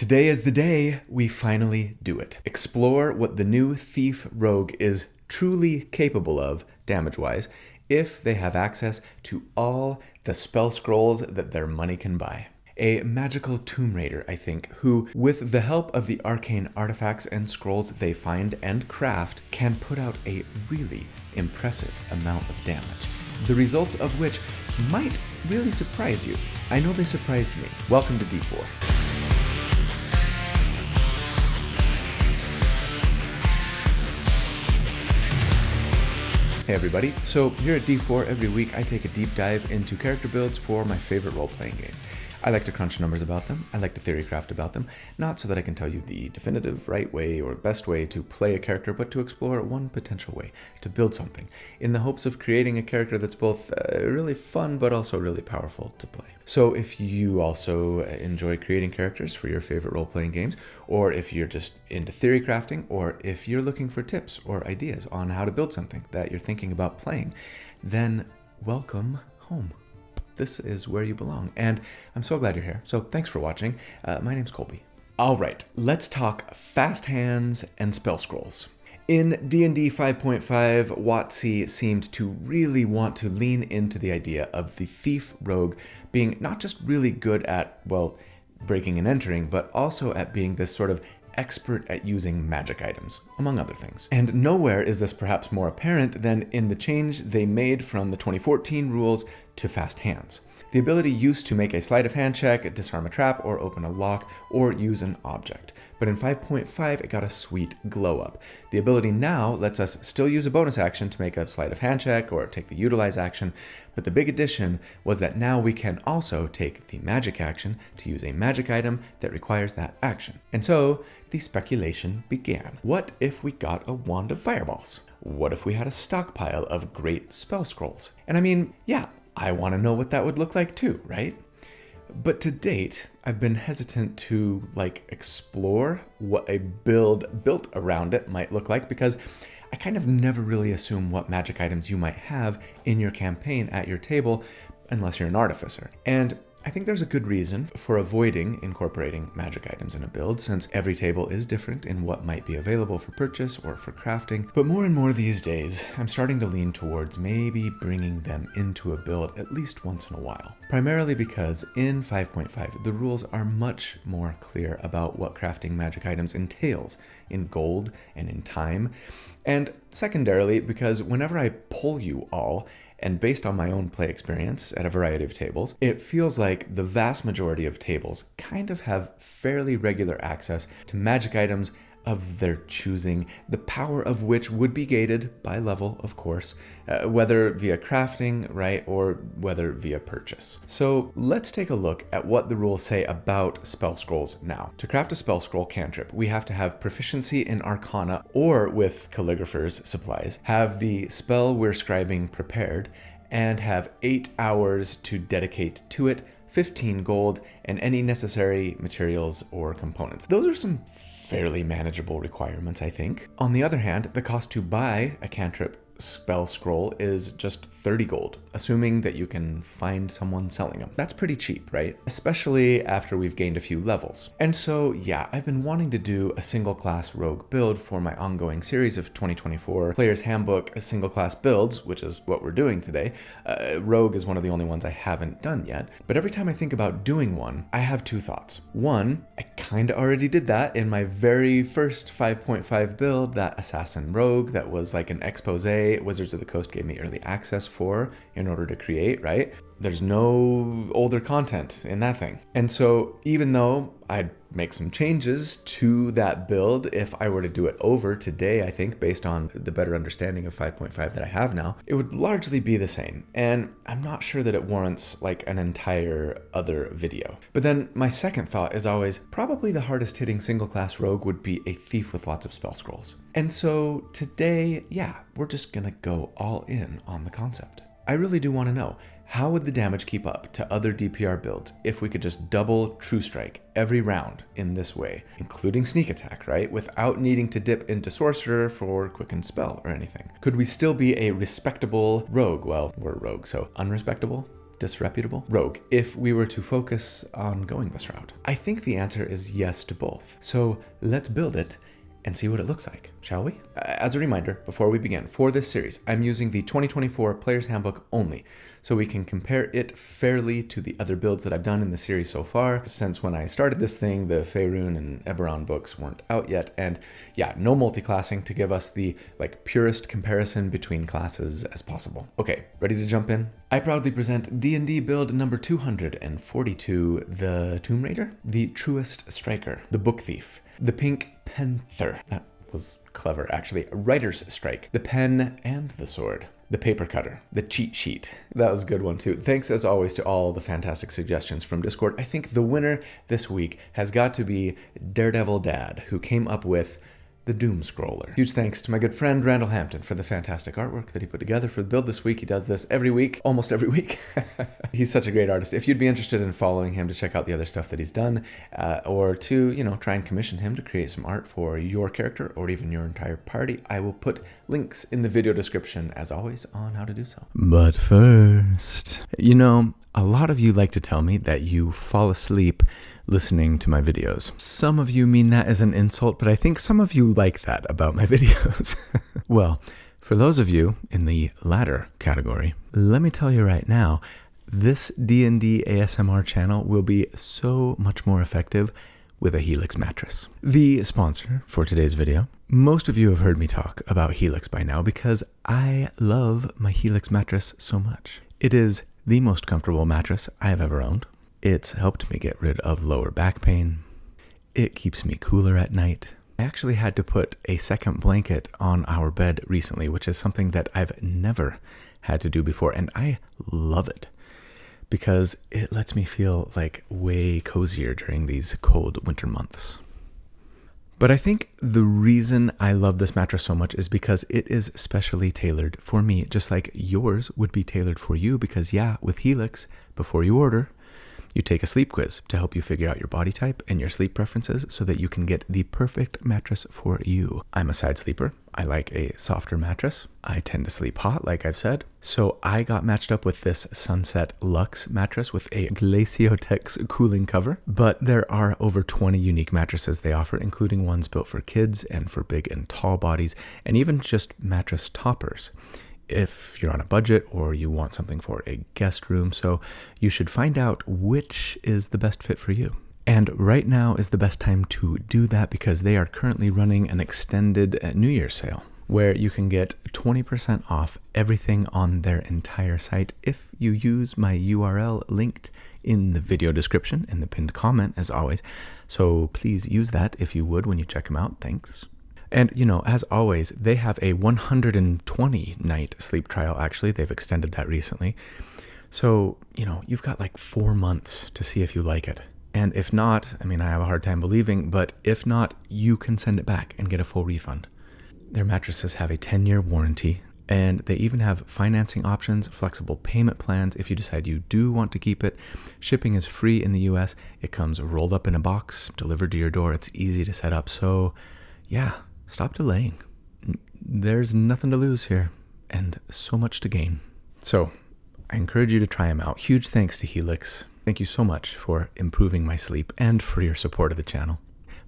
today is the day we finally do it. Explore what the new Thief Rogue is truly capable of, damage-wise, if they have access to all the spell scrolls that their money can buy. A magical Tomb Raider, I think, who, with the help of the arcane artifacts and scrolls they find and craft, can put out a really impressive amount of damage, the results of which might really surprise you. I know they surprised me. Welcome to D4. Hey everybody, so here at D4 every week I take a deep dive into character builds for my favorite role-playing games. I like to crunch numbers about them, I like to theorycraft about them, not so that I can tell you the definitive right way or best way to play a character, but to explore one potential way to build something, in the hopes of creating a character that's both really fun but also really powerful to play. So if you also enjoy creating characters for your favorite role-playing games, or if you're just into theory crafting, or if you're looking for tips or ideas on how to build something that you're thinking about playing, then welcome home. This is where you belong, and I'm so glad you're here. So thanks for watching. My name's Colby. All right, let's talk fast hands and spell scrolls. In D&D 5.5, WotC seemed to really want to lean into the idea of the Thief Rogue being not just really good at, well, breaking and entering, but also at being this sort of expert at using magic items, among other things. And nowhere is this perhaps more apparent than in the change they made from the 2014 rules to fast hands. The ability used to make a sleight of hand check, disarm a trap, or open a lock, or use an object. But in 5.5, it got a sweet glow up. The ability now lets us still use a bonus action to make a sleight of hand check or take the utilize action, but the big addition was that now we can also take the magic action to use a magic item that requires that action. And so the speculation began. What if we got a wand of fireballs? What if we had a stockpile of great spell scrolls? And I mean, yeah, I want to know what that would look like too, right? But to date, I've been hesitant to explore what a build built around it might look like, because I kind of never really assume what magic items you might have in your campaign at your table unless you're an artificer. And I think there's a good reason for avoiding incorporating magic items in a build, since every table is different in what might be available for purchase or for crafting. But more and more these days, I'm starting to lean towards maybe bringing them into a build at least once in a while. Primarily because in 5.5, the rules are much more clear about what crafting magic items entails in gold and in time. And secondarily, because whenever I poll you all, and based on my own play experience at a variety of tables, it feels like the vast majority of tables kind of have fairly regular access to magic items of their choosing, the power of which would be gated by level, of course, whether via crafting, right, or whether via purchase. So let's take a look at what the rules say about spell scrolls now. To craft a spell scroll cantrip, we have to have proficiency in Arcana or with calligrapher's supplies, have the spell we're scribing prepared, and have 8 hours to dedicate to it, 15 gold, and any necessary materials or components. Those are some fairly manageable requirements, I think. On the other hand, the cost to buy a cantrip spell scroll is just 30 gold, assuming that you can find someone selling them. That's pretty cheap, right? Especially after we've gained a few levels. And so, yeah, I've been wanting to do a single class rogue build for my ongoing series of 2024 Player's Handbook single class builds, which is what we're doing today. Rogue is one of the only ones I haven't done yet. But every time I think about doing one, I have two thoughts. One, I kinda already did that in my very first 5.5 build, that assassin rogue that was like an expose Wizards of the Coast gave me early access for in order to create, right? There's no older content in that thing. And so even though I'd make some changes to that build if I were to do it over today, I think, based on the better understanding of 5.5 that I have now, it would largely be the same. And I'm not sure that it warrants an entire other video. But then my second thought is always, probably the hardest hitting single class rogue would be a thief with lots of spell scrolls. And so today, yeah, we're just gonna go all in on the concept. I really do want to know, how would the damage keep up to other DPR builds if we could just double True Strike every round in this way, including Sneak Attack, right? Without needing to dip into Sorcerer for Quicken Spell or anything. Could we still be a respectable rogue? Well, we're a rogue, so unrespectable? disreputable? Rogue, if we were to focus on going this route? I think the answer is yes to both. So let's build it and see what it looks like, shall we? As a reminder, before we begin, for this series, I'm using the 2024 Player's Handbook only, so we can compare it fairly to the other builds that I've done in the series so far. Since when I started this thing, the Faerun and Eberron books weren't out yet, and yeah, no multi-classing to give us the purest comparison between classes as possible. Okay, ready to jump in? I proudly present D&D build number 242, the Tomb Raider, the Truest Striker, the Book Thief, the Pink Panther. That was clever, actually. Writer's Strike, the Pen and the Sword, the Paper Cutter, the Cheat Sheet. That was a good one too. Thanks as always to all the fantastic suggestions from Discord. I think the winner this week has got to be Daredevil Dad, who came up with the Doom Scroller. Huge thanks to my good friend Randall Hampton for the fantastic artwork that he put together for the build this week. He does this every week, almost every week. He's such a great artist. If you'd be interested in following him to check out the other stuff that he's done, or to, try and commission him to create some art for your character or even your entire party, I will put links in the video description, as always, on how to do so. But first, a lot of you like to tell me that you fall asleep listening to my videos. Some of you mean that as an insult, but I think some of you like that about my videos. Well, for those of you in the latter category, let me tell you right now, this D&D ASMR channel will be so much more effective with a Helix mattress. The sponsor for today's video. Most of you have heard me talk about Helix by now because I love my Helix mattress so much. It is the most comfortable mattress I have ever owned. It's helped me get rid of lower back pain. It keeps me cooler at night. I actually had to put a second blanket on our bed recently, which is something that I've never had to do before, and I love it because it lets me feel way cozier during these cold winter months. But I think the reason I love this mattress so much is because it is specially tailored for me, just like yours would be tailored for you, because with Helix, before you order, you take a sleep quiz to help you figure out your body type and your sleep preferences so that you can get the perfect mattress for you. I'm a side sleeper. I like a softer mattress. I tend to sleep hot, like I've said. So I got matched up with this Sunset Luxe mattress with a Glaciotex cooling cover. But there are over 20 unique mattresses they offer, including ones built for kids and for big and tall bodies, and even just mattress toppers if you're on a budget or you want something for a guest room. So you should find out which is the best fit for you. And right now is the best time to do that because they are currently running an extended New Year's sale where you can get 20% off everything on their entire site if you use my URL linked in the video description in the pinned comment, as always. So please use that if you would when you check them out. Thanks. And, as always, they have a 120-night sleep trial, actually. They've extended that recently. So, you've got 4 months to see if you like it. And if not, I have a hard time believing, but if not, you can send it back and get a full refund. Their mattresses have a 10-year warranty, and they even have financing options, flexible payment plans if you decide you do want to keep it. Shipping is free in the US. It comes rolled up in a box, delivered to your door. It's easy to set up. So, stop delaying. There's nothing to lose here and so much to gain. So I encourage you to try them out. Huge thanks to Helix. Thank you so much for improving my sleep and for your support of the channel.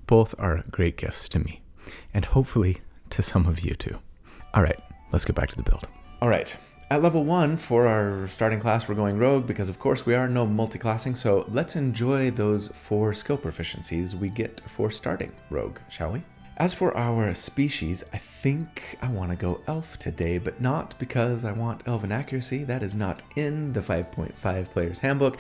Both are great gifts to me and hopefully to some of you too. All right, let's get back to the build. All right. At level 1 for our starting class, we're going Rogue because of course we are no multi-classing. So let's enjoy those 4 skill proficiencies we get for starting Rogue, shall we? As for our species, I think I want to go Elf today, but not because I want Elven accuracy. That is not in the 5.5 Player's Handbook.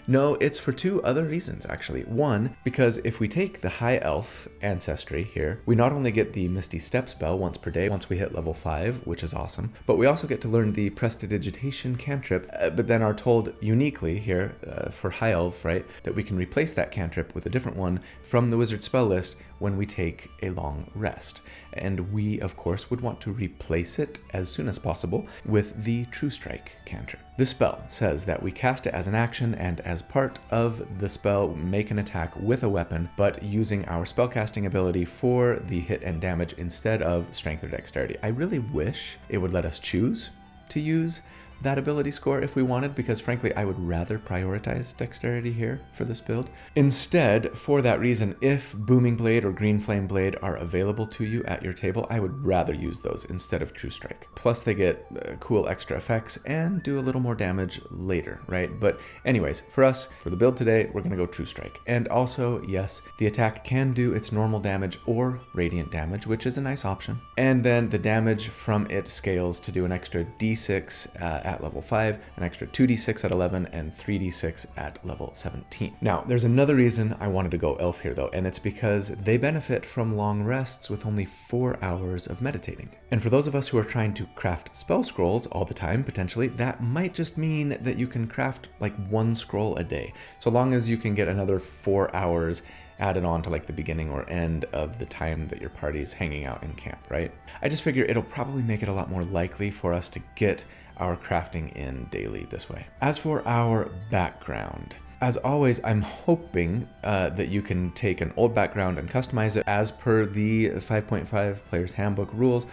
No, it's for 2 other reasons, actually. One, because if we take the High Elf ancestry here, we not only get the Misty Step spell once per day once we hit level 5, which is awesome, but we also get to learn the Prestidigitation cantrip, but then are told uniquely here for High Elf, right, that we can replace that cantrip with a different one from the wizard spell list when we take a long rest. And we, of course, would want to replace it as soon as possible with the True Strike cantrip. This spell says that we cast it as an action and as part of the spell make an attack with a weapon, but using our spellcasting ability for the hit and damage instead of strength or dexterity. I really wish it would let us choose to use that ability score if we wanted, because frankly, I would rather prioritize dexterity here for this build. Instead, for that reason, if Booming Blade or Green Flame Blade are available to you at your table, I would rather use those instead of True Strike. Plus, they get cool extra effects and do a little more damage later, right? But anyways, for us, for the build today, we're gonna go True Strike. And also, yes, the attack can do its normal damage or radiant damage, which is a nice option. And then the damage from it scales to do an extra d6 at level 5, an extra 2d6 at 11, and 3d6 at level 17. Now, there's another reason I wanted to go Elf here though, and it's because they benefit from long rests with only 4 hours of meditating. And for those of us who are trying to craft spell scrolls all the time, potentially, that might just mean that you can craft like 1 scroll a day, so long as you can get another 4 hours added on to like the beginning or end of the time that your party's hanging out in camp, right? I just figure it'll probably make it a lot more likely for us to get our crafting in daily this way. As for our background, as always, I'm hoping that you can take an old background and customize it as per the 5.5 Player's Handbook rules,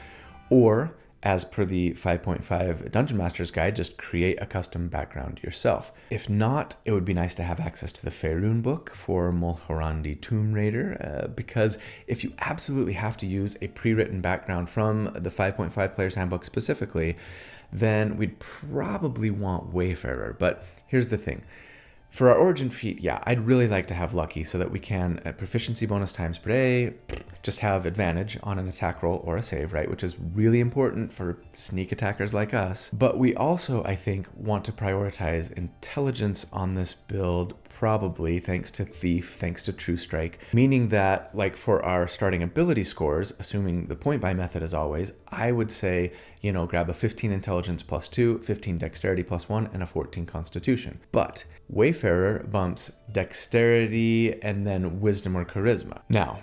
or as per the 5.5 Dungeon Master's Guide, just create a custom background yourself. If not, it would be nice to have access to the Faerun book for Mulhorandi Tomb Raider, because if you absolutely have to use a pre-written background from the 5.5 Player's Handbook specifically, then we'd probably want Wayfarer. But here's the thing. For our origin feat, yeah, I'd really like to have Lucky so that we can, at proficiency bonus times per day, just have advantage on an attack roll or a save, right? Which is really important for sneak attackers like us. But we also, I think, want to prioritize intelligence on this build, probably thanks to Thief, thanks to True Strike, meaning that, like, for our starting ability scores, assuming the point buy method as always, I would say, you know, grab a 15 intelligence plus 2, 15 dexterity plus 1, and a 14 constitution. But Wayfarer bumps dexterity and then wisdom or charisma. Now,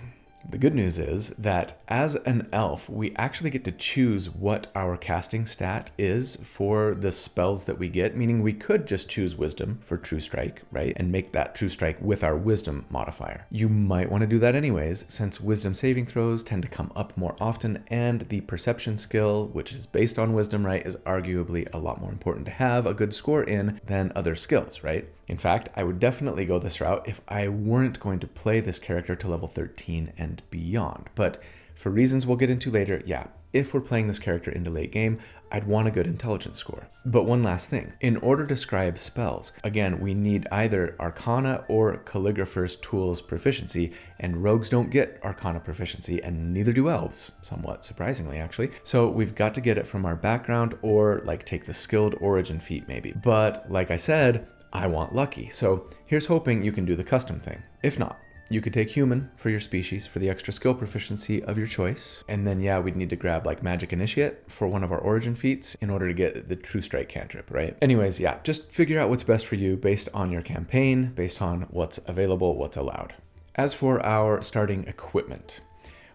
the good news is that as an elf, we actually get to choose what our casting stat is for the spells that we get, meaning we could just choose wisdom for True Strike, right? And make that True Strike with our wisdom modifier. You might want to do that anyways, since wisdom saving throws tend to come up more often, and the perception skill, which is based on wisdom, right, is arguably a lot more important to have a good score in than other skills, right? In fact, I would definitely go this route if I weren't going to play this character to level 13 and beyond. But for reasons we'll get into later, yeah, if we're playing this character into late game, I'd want a good intelligence score. But one last thing, in order to scribe spells, again, we need either Arcana or Calligrapher's Tools proficiency, and rogues don't get Arcana proficiency, and neither do elves, somewhat surprisingly actually. So we've got to get it from our background, or like take the skilled origin feat maybe. But like I said, I want Lucky, so here's hoping you can do the custom thing. If not, you could take Human for your species for the extra skill proficiency of your choice. And then yeah, we'd need to grab like Magic Initiate for one of our origin feats in order to get the True Strike cantrip, right? Anyways, yeah, just figure out what's best for you based on your campaign, based on what's available, what's allowed. As for our starting equipment,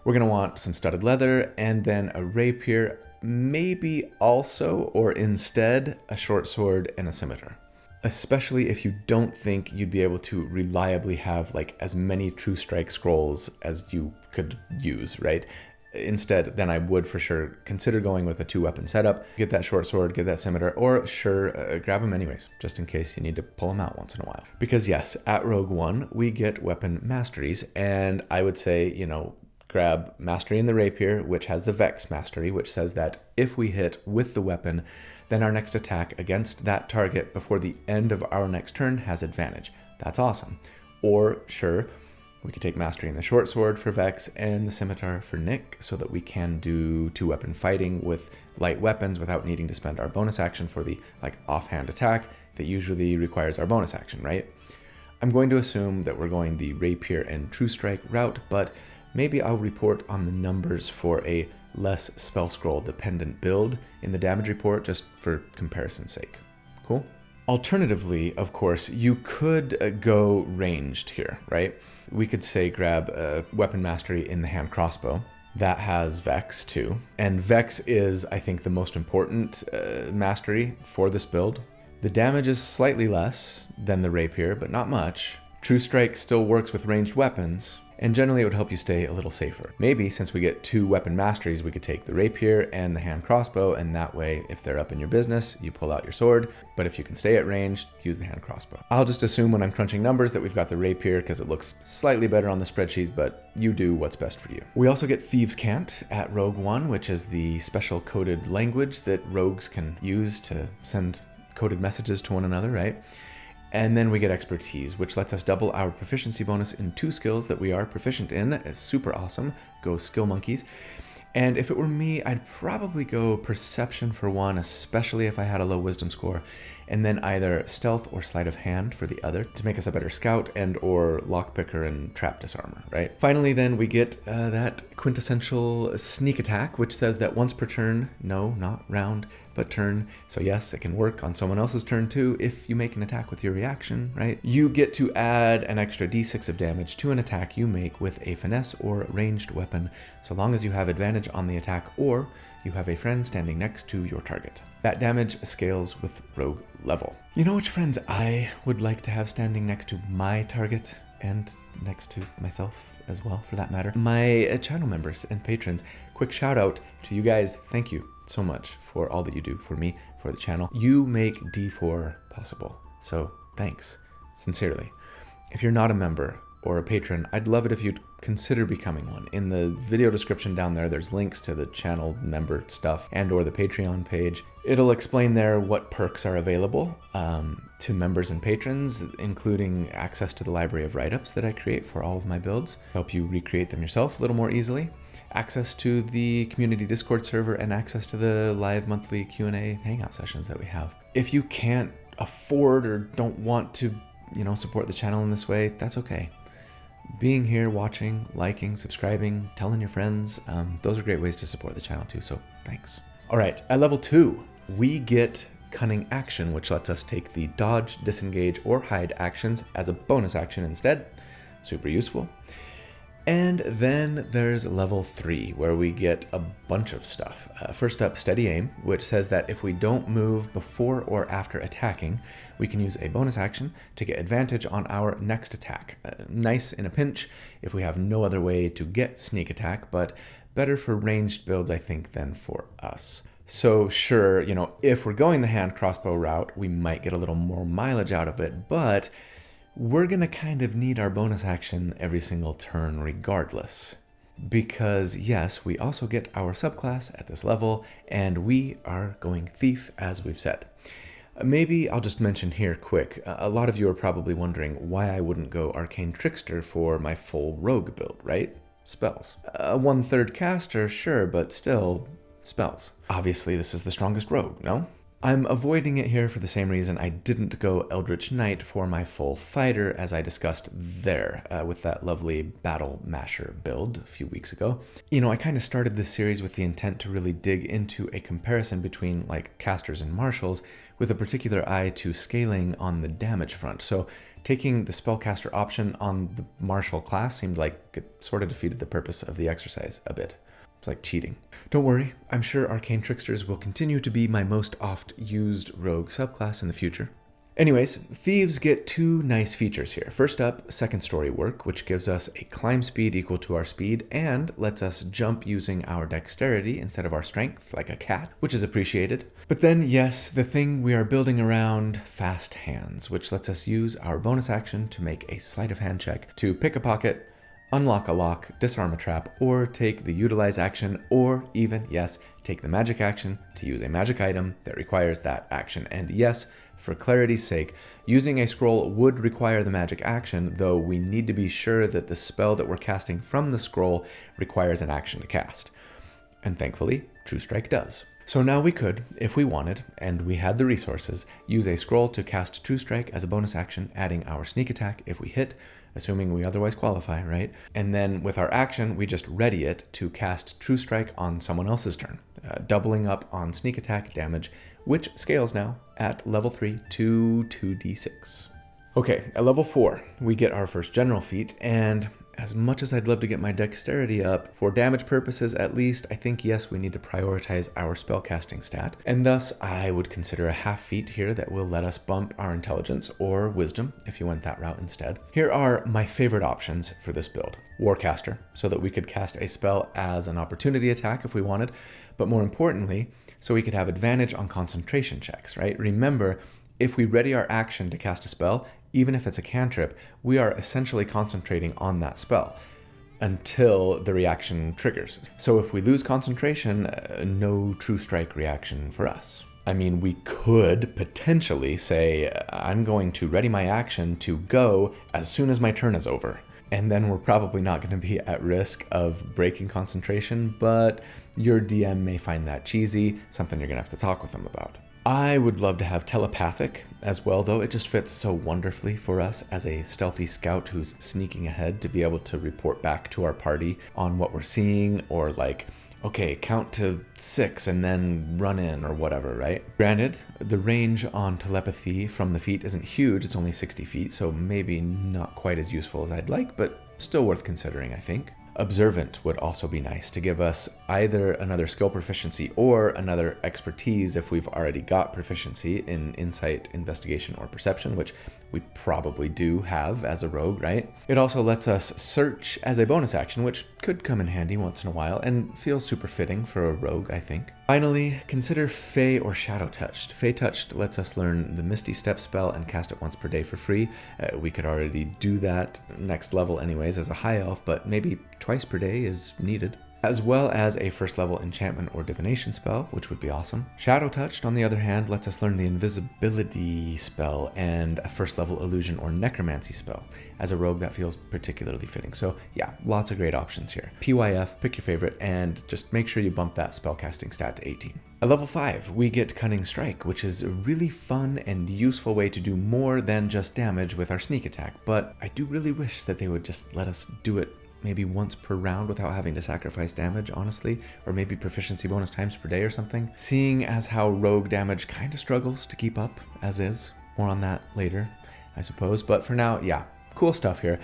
we're gonna want some studded leather and then a rapier, maybe also or instead a short sword and a scimitar. Especially if you don't think you'd be able to reliably have like as many True Strike scrolls as you could use, right? Instead, then I would for sure consider going with a 2-weapon setup, get that short sword, get that scimitar, or sure, grab them anyways, just in case you need to pull them out once in a while. Because yes, at Rogue One, we get weapon masteries, and I would say, you know, grab Mastery in the Rapier, which has the Vex Mastery, which says that if we hit with the weapon, then our next attack against that target before the end of our next turn has advantage. That's awesome. Or, sure, we could take Mastery in the Short Sword for Vex and the Scimitar for Nick, so that we can do 2-weapon fighting with light weapons without needing to spend our bonus action for the like offhand attack that usually requires our bonus action, right? I'm going to assume that we're going the Rapier and True Strike route, but maybe I'll report on the numbers for a less spell scroll dependent build in the damage report just for comparison's sake. Cool? Alternatively, of course, you could go ranged here, right? We could say grab a weapon mastery in the hand crossbow. That has Vex too. And Vex is, I think, the most important mastery for this build. The damage is slightly less than the Rapier, but not much. True Strike still works with ranged weapons. And generally it would help you stay a little safer. Maybe since we get 2 weapon masteries, we could take the rapier and the hand crossbow, and that way if they're up in your business, you pull out your sword, but if you can stay at range, use the hand crossbow. I'll just assume when I'm crunching numbers that we've got the rapier because it looks slightly better on the spreadsheets, but you do what's best for you. We also get Thieves' Cant at Rogue 1, which is the special coded language that rogues can use to send coded messages to one another, right? And then we get Expertise, which lets us double our proficiency bonus in 2 skills that we are proficient in. It's super awesome. Go skill monkeys. And if it were me, I'd probably go Perception for 1, especially if I had a low wisdom score, and then either Stealth or Sleight of Hand for the other to make us a better scout and or lockpicker and trap disarmor, right? Finally, then we get that quintessential sneak attack, which says that once per turn, no, not round, but turn. So yes, it can work on someone else's turn too if you make an attack with your reaction, right? You get to add an extra d6 of damage to an attack you make with a finesse or ranged weapon, so long as you have advantage on the attack or you have a friend standing next to your target. That damage scales with rogue level. You know which friends I would like to have standing next to my target and next to myself as well, for that matter? My channel members and patrons. Quick shout out to you guys. Thank you so much for all that you do for me, for the channel. You make D4 possible. So thanks, sincerely. If you're not a member or a patron, I'd love it if you'd consider becoming one. In the video description down there's links to the channel member stuff and or the Patreon page. It'll explain there what perks are available to members and patrons, including access to the library of write-ups that I create for all of my builds, help you recreate them yourself a little more easily, access to the community Discord server, and access to the live monthly Q&A hangout sessions that we have. If you can't afford or don't want to, support the channel in this way, that's okay. Being here, watching, liking, subscribing, telling your friends, those are great ways to support the channel too, so thanks. All right, at level 2, we get Cunning Action, which lets us take the dodge, disengage, or hide actions as a bonus action instead. Super useful. And then there's level 3, where we get a bunch of stuff. First up, Steady Aim, which says that if we don't move before or after attacking, we can use a bonus action to get advantage on our next attack. Nice in a pinch if we have no other way to get sneak attack, but better for ranged builds, I think, than for us. So sure, if we're going the hand crossbow route, we might get a little more mileage out of it, but we're going to kind of need our bonus action every single turn regardless. Because yes, we also get our subclass at this level, and we are going Thief, as we've said. Maybe I'll just mention here quick, a lot of you are probably wondering why I wouldn't go Arcane Trickster for my full rogue build, right? Spells. A 1/3 caster, sure, but still, spells. Obviously this is the strongest rogue, no? I'm avoiding it here for the same reason I didn't go Eldritch Knight for my full fighter, as I discussed there with that lovely Battle Masher build a few weeks ago. I kind of started this series with the intent to really dig into a comparison between like casters and marshals, with a particular eye to scaling on the damage front. So taking the spellcaster option on the martial class seemed like it sort of defeated the purpose of the exercise a bit. It's like cheating. Don't worry, I'm sure Arcane Tricksters will continue to be my most oft-used rogue subclass in the future. Anyways, Thieves get 2 nice features here. First up, second story work, which gives us a climb speed equal to our speed and lets us jump using our dexterity instead of our strength, like a cat, which is appreciated. But then, yes, the thing we are building around, Fast Hands, which lets us use our bonus action to make a sleight of hand check to pick a pocket, unlock a lock, disarm a trap, or take the utilize action, or even, yes, take the magic action to use a magic item that requires that action. And yes, for clarity's sake, using a scroll would require the magic action, though we need to be sure that the spell that we're casting from the scroll requires an action to cast. And thankfully, True Strike does. So now we could, if we wanted, and we had the resources, use a scroll to cast True Strike as a bonus action, adding our sneak attack if we hit, assuming we otherwise qualify, right? And then with our action, we just ready it to cast True Strike on someone else's turn, doubling up on sneak attack damage, which scales now at level 3 to 2d6. Okay, at level 4, we get our first general feat, and as much as I'd love to get my dexterity up, for damage purposes at least, I think yes, we need to prioritize our spellcasting stat. And thus, I would consider a half feat here that will let us bump our intelligence or wisdom if you went that route instead. Here are my favorite options for this build. Warcaster, so that we could cast a spell as an opportunity attack if we wanted, but more importantly, so we could have advantage on concentration checks, right? Remember, if we ready our action to cast a spell, even if it's a cantrip, we are essentially concentrating on that spell until the reaction triggers. So if we lose concentration, no true strike reaction for us. I mean, we could potentially say, I'm going to ready my action to go as soon as my turn is over. And then we're probably not going to be at risk of breaking concentration, but your DM may find that cheesy, something you're going to have to talk with them about. I would love to have telepathic as well, though. It just fits so wonderfully for us as a stealthy scout who's sneaking ahead to be able to report back to our party on what we're seeing, or like, okay, count to 6 and then run in or whatever, right? Granted, the range on telepathy from the feet isn't huge, it's only 60 feet, so maybe not quite as useful as I'd like, but still worth considering, I think. Observant would also be nice to give us either another skill proficiency or another expertise if we've already got proficiency in insight, investigation, or perception, which we probably do have as a rogue, right? It also lets us search as a bonus action, which could come in handy once in a while and feels super fitting for a rogue, I think. Finally, consider Fey or Shadow Touched. Fey Touched lets us learn the Misty Step spell and cast it once per day for free. We could already do that next level anyways as a high elf, but maybe twice per day is needed. As well as a first level enchantment or divination spell, which would be awesome. Shadow Touched, on the other hand, lets us learn the invisibility spell and a first level illusion or necromancy spell. As a rogue, that feels particularly fitting. So yeah, lots of great options here. PYF, pick your favorite, and just make sure you bump that spellcasting stat to 18. At level 5, we get Cunning Strike, which is a really fun and useful way to do more than just damage with our sneak attack, but I do really wish that they would just let us do it maybe once per round without having to sacrifice damage, honestly, or maybe proficiency bonus times per day or something. Seeing as how rogue damage kind of struggles to keep up as is. More on that later, I suppose, but for now, yeah. Cool stuff here.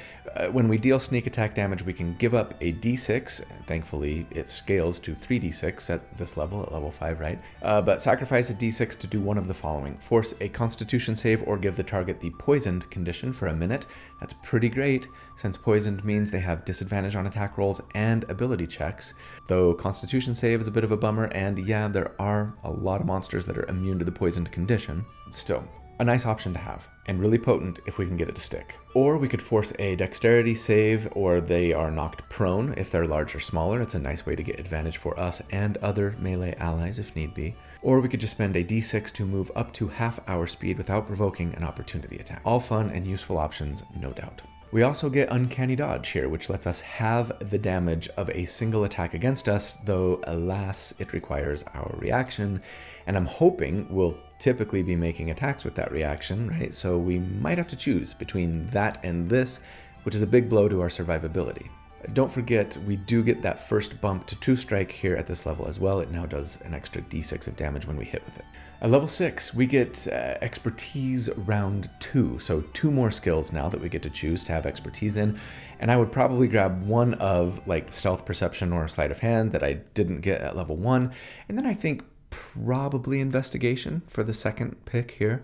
When we deal sneak attack damage, we can give up a d6. Thankfully, it scales to 3d6 at this level, at level 5, right? But sacrifice a d6 to do one of the following. Force a constitution save or give the target the poisoned condition for a minute. That's pretty great, since poisoned means they have disadvantage on attack rolls and ability checks. Though constitution save is a bit of a bummer, and yeah, there are a lot of monsters that are immune to the poisoned condition. Still, a nice option to have, and really potent if we can get it to stick. Or we could force a dexterity save, or they are knocked prone if they're large or smaller. It's a nice way to get advantage for us and other melee allies if need be. Or we could just spend a d6 to move up to half our speed without provoking an opportunity attack. All fun and useful options, no doubt. We also get Uncanny Dodge here, which lets us have the damage of a single attack against us, though alas, it requires our reaction, and I'm hoping we'll typically be making attacks with that reaction, right? So we might have to choose between that and this, which is a big blow to our survivability. Don't forget, we do get that first bump to True Strike here at this level as well. It now does an extra d6 of damage when we hit with it. At level 6, we get Expertise round 2. So 2 more skills now that we get to choose to have expertise in. And I would probably grab one of like Stealth, Perception, or Sleight of Hand that I didn't get at level 1. And then I think probably Investigation for the second pick here.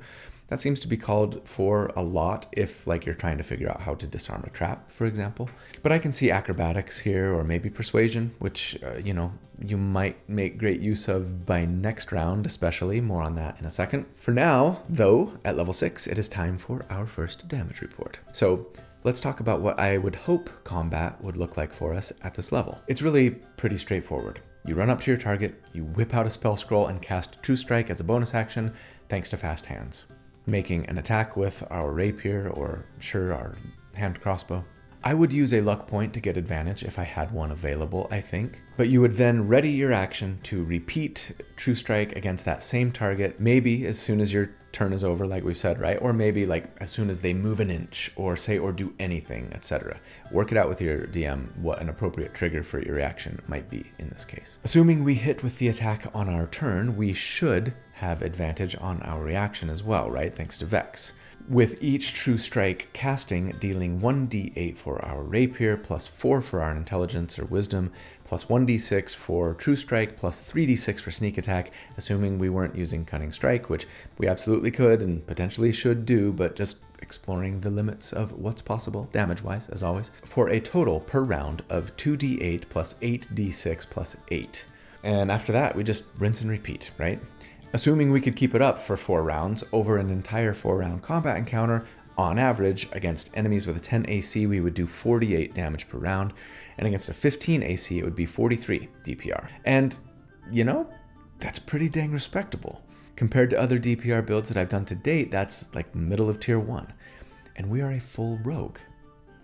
That seems to be called for a lot if like you're trying to figure out how to disarm a trap, for example. But I can see Acrobatics here, or maybe Persuasion, which, you might make great use of by next round, especially. More on that in a second. For now, though, at level 6, it is time for our first damage report. So let's talk about what I would hope combat would look like for us at this level. It's really pretty straightforward. You run up to your target, you whip out a spell scroll and cast True Strike as a bonus action, thanks to fast hands. Making an attack with our rapier or sure our hand crossbow. I would use a luck point to get advantage if I had one available, I think. But you would then ready your action to repeat True Strike against that same target, maybe as soon as your turn is over, like we've said, right? Or maybe like as soon as they move an inch or say or do anything, etc. Work it out with your DM what an appropriate trigger for your reaction might be in this case. Assuming we hit with the attack on our turn, we should have advantage on our reaction as well, right? Thanks to Vex. with each True Strike casting dealing 1d8 for our Rapier, plus 4 for our Intelligence or Wisdom, plus 1d6 for True Strike, plus 3d6 for Sneak Attack, assuming we weren't using Cunning Strike, which we absolutely could and potentially should do, but just exploring the limits of what's possible, damage-wise, as always, for a total per round of 2d8 plus 8d6 plus 8. And after that, we just rinse and repeat, right? Assuming we could keep it up for 4 rounds over an entire 4-round combat encounter, on average, against enemies with a 10 AC, we would do 48 damage per round, and against a 15 AC, it would be 43 DPR. And, you know, that's pretty dang respectable. Compared to other DPR builds that I've done to date, that's like middle of tier 1. And we are a full rogue.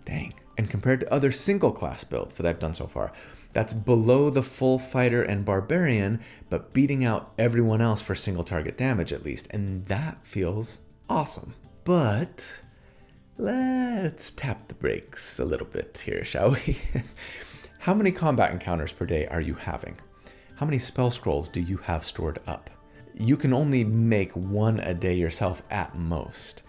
Dang. And compared to other single class builds that I've done so far, that's below the full fighter and barbarian, but beating out everyone else for single target damage at least, and that feels awesome. But let's tap the brakes a little bit here, shall we? How many combat encounters per day are you having? How many spell scrolls do you have stored up? You can only make 1 a day yourself at most.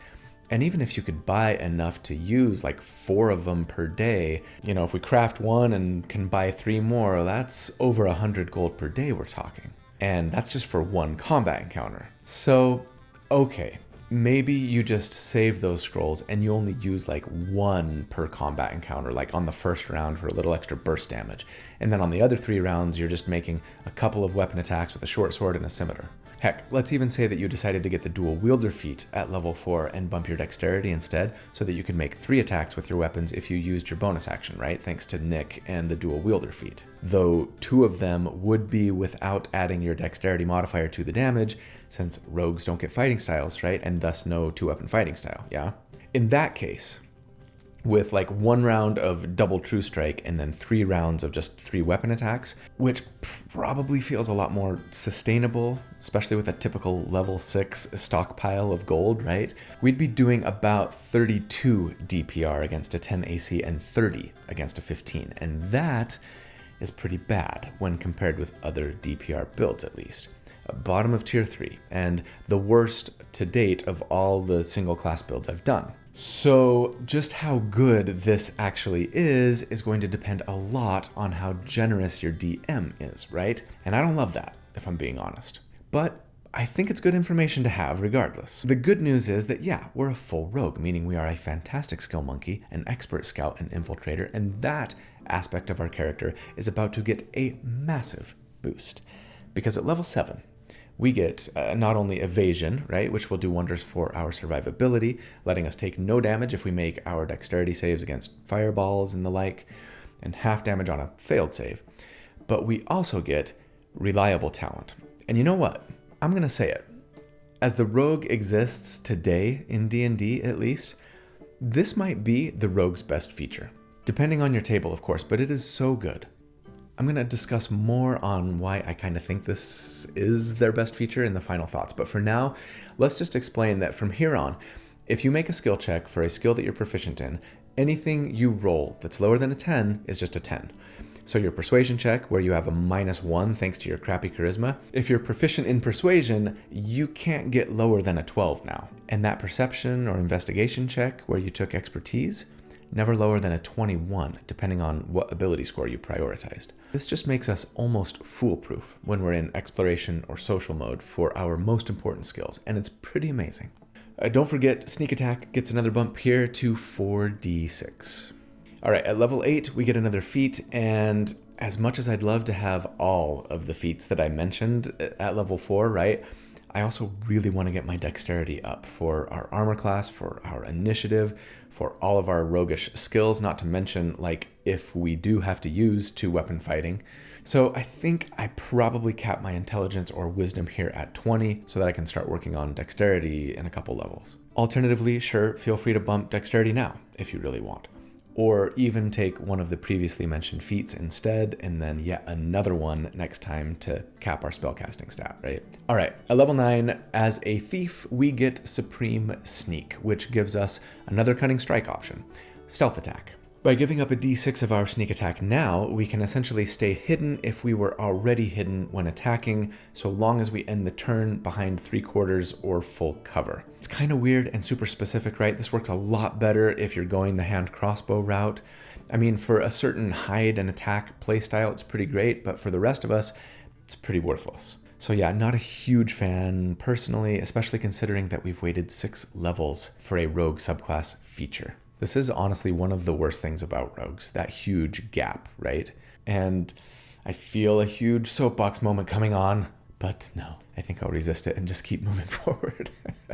And even if you could buy enough to use like 4 of them per day, you know, if we craft 1 and can buy 3 more, that's over 100 gold per day we're talking. And that's just for 1 combat encounter. So, okay, maybe you just save those scrolls and you only use like 1 per combat encounter, like on the first round for a little extra burst damage. And then on the other 3 rounds, you're just making a couple of weapon attacks with a short sword and a scimitar. Heck, let's even say that you decided to get the dual wielder feat at level 4 and bump your dexterity instead, so that you can make 3 attacks with your weapons if you used your bonus action, right? Thanks to Nick and the dual wielder feat. Though 2 of them would be without adding your dexterity modifier to the damage, since rogues don't get fighting styles, right? And thus no 2-weapon fighting style, yeah? In that case, with like 1 round of double True Strike and then 3 rounds of just 3 weapon attacks, which probably feels a lot more sustainable, especially with a typical level 6 stockpile of gold, right? We'd be doing about 32 DPR against a 10 AC and 30 against a 15, and that is pretty bad when compared with other DPR builds at least. Bottom of tier 3, and the worst to date of all the single class builds I've done. So just how good this actually is going to depend a lot on how generous your DM is, right? And I don't love that, if I'm being honest. But I think it's good information to have regardless. The good news is that, yeah, we're a full rogue, meaning we are a fantastic skill monkey, an expert scout and infiltrator, and that aspect of our character is about to get a massive boost. Because at level 7, we get not only evasion, right, which will do wonders for our survivability, letting us take no damage if we make our dexterity saves against fireballs and the like, and half damage on a failed save, but we also get reliable talent. And you know what? I'm going to say it. As the rogue exists today in D&D at least, this might be the rogue's best feature. Depending on your table, of course, but it is so good. I'm going to discuss more on why I kind of think this is their best feature in the final thoughts. But for now, let's just explain that from here on, if you make a skill check for a skill that you're proficient in, anything you roll that's lower than a 10 is just a 10. So your persuasion check, where you have a -1 thanks to your crappy charisma, if you're proficient in persuasion, you can't get lower than a 12 now. And that perception or investigation check, where you took expertise, never lower than a 21, depending on what ability score you prioritized. This just makes us almost foolproof when we're in exploration or social mode for our most important skills, and it's pretty amazing. Don't forget, Sneak Attack gets another bump here to 4d6. Alright, at level 8, we get another feat, and as much as I'd love to have all of the feats that I mentioned at level 4, right, I also really want to get my dexterity up for our armor class, for our initiative, for all of our roguish skills, not to mention, like, if we do have to use 2-weapon fighting. So I think I probably cap my intelligence or wisdom here at 20 so that I can start working on dexterity in a couple levels. Alternatively, sure, feel free to bump dexterity now if you really want. Or even take one of the previously mentioned feats instead, and then yet another one next time to cap our spellcasting stat, right? All right, at level 9, as a thief, we get Supreme Sneak, which gives us another Cunning Strike option, Stealth Attack. By giving up a d6 of our sneak attack now, we can essentially stay hidden if we were already hidden when attacking, so long as we end the turn behind 3/4 or full cover. It's It's kind of weird and super specific, right? This works a lot better if you're going the hand crossbow route. I mean, for a certain hide and attack playstyle, it's pretty great, but for the rest of us, it's pretty worthless. So yeah, not a huge fan personally, especially considering that we've waited 6 levels for a rogue subclass feature. This is honestly one of the worst things about rogues, that huge gap, right? And I feel a huge soapbox moment coming on, but no, I think I'll resist it and just keep moving forward.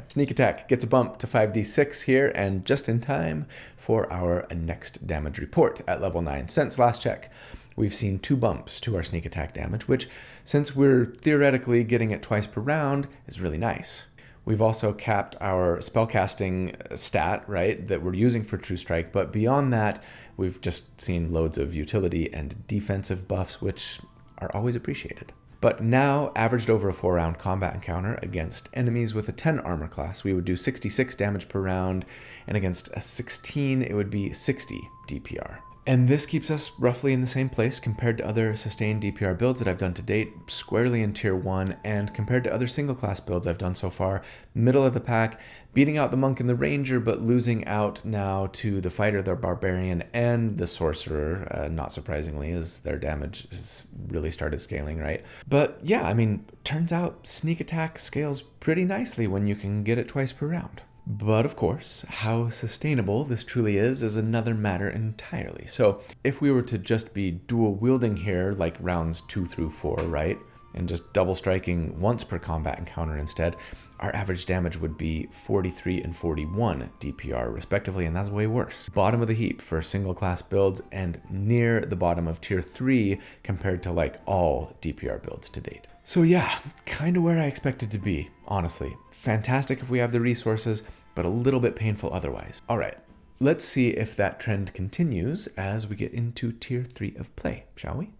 Sneak attack gets a bump to 5d6 here, and just in time for our next damage report at level 9. Since last check, we've seen 2 bumps to our sneak attack damage, which, since we're theoretically getting it twice per round, is really nice. We've also capped our spellcasting stat, right, that we're using for True Strike, but beyond that, we've just seen loads of utility and defensive buffs, which are always appreciated. But now, averaged over a 4-round combat encounter against enemies with a 10 armor class, we would do 66 damage per round, and against a 16, it would be 60 DPR. And this keeps us roughly in the same place compared to other sustained DPR builds that I've done to date, squarely in tier 1, and compared to other single class builds I've done so far, middle of the pack, beating out the monk and the ranger, but losing out now to the fighter, the barbarian, and the sorcerer, not surprisingly, as their damage has really started scaling, right? But yeah, I mean, turns out sneak attack scales pretty nicely when you can get it twice per round. But of course, how sustainable this truly is another matter entirely. So if we were to just be dual wielding here, like rounds 2 through 4, right? And just double striking once per combat encounter instead, our average damage would be 43 and 41 DPR respectively, and that's way worse. Bottom of the heap for single class builds and near the bottom of tier 3 compared to like all DPR builds to date. So yeah, kind of where I expected to be, honestly. Fantastic if we have the resources, but a little bit painful otherwise. All right, let's see if that trend continues as we get into tier 3 of play, shall we?